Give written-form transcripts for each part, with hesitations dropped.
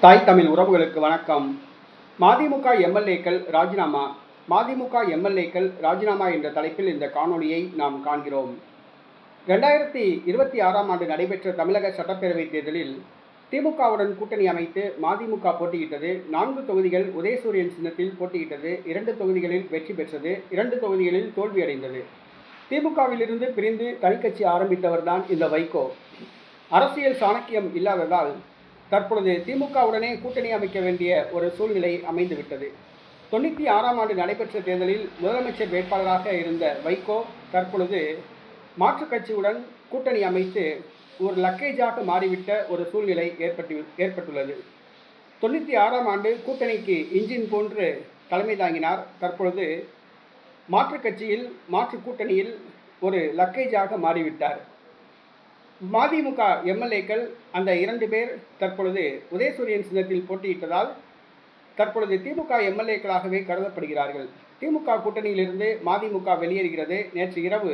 தாய் தமிழ் உறவுகளுக்கு வணக்கம். மதிமுக எம்எல்ஏக்கள் ராஜினாமா. மதிமுக எம்எல்ஏக்கள் ராஜினாமா என்ற தலைப்பில் இந்த காணொளியை நாம் காண்கிறோம். 2026ஆம் ஆண்டு நடைபெற்ற தமிழக சட்டப்பேரவைத் தேர்தலில் திமுகவுடன் கூட்டணி அமைத்து மதிமுக போட்டியிட்டது. 4 தொகுதிகள் உதயசூரியன் சின்னத்தில் போட்டியிட்டது. 2 தொகுதிகளில் வெற்றி பெற்றது. 2 தொகுதிகளில் தோல்வியடைந்தது. திமுகவிலிருந்து பிரிந்து தனிக்கட்சி ஆரம்பித்தவர்தான் இந்த வைகோ. அரசியல் சாணக்கியம் இல்லாததால் தற்பொழுது திமுகவுடனே கூட்டணி அமைக்க வேண்டிய ஒரு சூழ்நிலை அமைந்துவிட்டது. 96ஆம் ஆண்டு நடைபெற்ற தேர்தலில் முதலமைச்சர் வேட்பாளராக இருந்த வைகோ தற்பொழுது மாற்றுக் கட்சியுடன் கூட்டணி அமைத்து ஒரு லக்கேஜாக மாறிவிட்ட ஒரு சூழ்நிலை ஏற்பட்டுள்ளது. 96ஆம் ஆண்டு கூட்டணிக்கு இன்ஜின் போன்று தலைமை தாங்கினார். தற்பொழுது மாற்றுக் கட்சியில் மாற்று கூட்டணியில் ஒரு லக்கேஜாக மாறிவிட்டார். மதிமுக எம்எல்ஏக்கள் அந்த 2 பேர் தற்பொழுது உதயசூரியன் சின்னத்தில் போட்டியிட்டதால் தற்பொழுது திமுக எம்எல்ஏக்களாகவே கருதப்படுகிறார்கள். திமுக கூட்டணியிலிருந்து மதிமுக வெளியேறுகிறது. நேற்று இரவு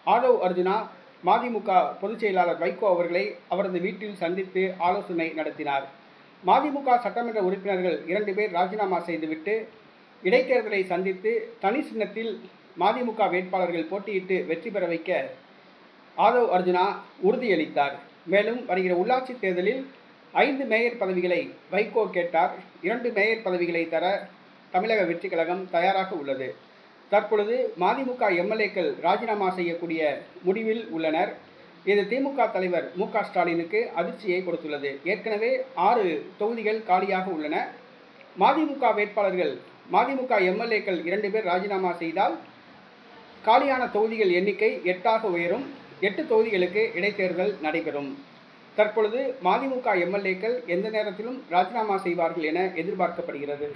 ஆதவ் அர்ஜுனா மதிமுக பொதுச் செயலாளர் வைகோ அவர்களை அவரது வீட்டில் சந்தித்து ஆலோசனை நடத்தினார். மதிமுக சட்டமன்ற உறுப்பினர்கள் 2 பேர் ராஜினாமா செய்துவிட்டு இடைத்தேர்தலை சந்தித்து தனி சின்னத்தில் மதிமுக வேட்பாளர்கள் போட்டியிட்டு வெற்றி பெற வைக்க ஆதவ் அர்ஜுனா உறுதியளித்தார். மேலும் வருகிற உள்ளாட்சி தேர்தலில் 5 மேயர் பதவிகளை வைகோ கேட்டார். 2 மேயர் பதவிகளை தர தமிழக வெற்றிக் கழகம் தயாராக உள்ளது. தற்பொழுது மதிமுக எம்எல்ஏக்கள் ராஜினாமா செய்யக்கூடிய முடிவில் உள்ளனர். இது திமுக தலைவர் மு.க. ஸ்டாலினுக்கு அதிர்ச்சியை கொடுத்துள்ளது. ஏற்கனவே 6 தொகுதிகள் காலியாக உள்ளன. மதிமுக வேட்பாளர்கள் மதிமுக எம்எல்ஏக்கள் 2 பேர் ராஜினாமா செய்தால் காலியான தொகுதிகள் எண்ணிக்கை 8ஆக உயரும். 8 தொகுதிகளுக்கு இடைத்தேர்தல் நடைபெறும். தற்பொழுது மதிமுக எம்எல்ஏக்கள் எந்த நேரத்திலும் ராஜினாமா செய்வார்கள் என எதிர்பார்க்கப்படுகிறது.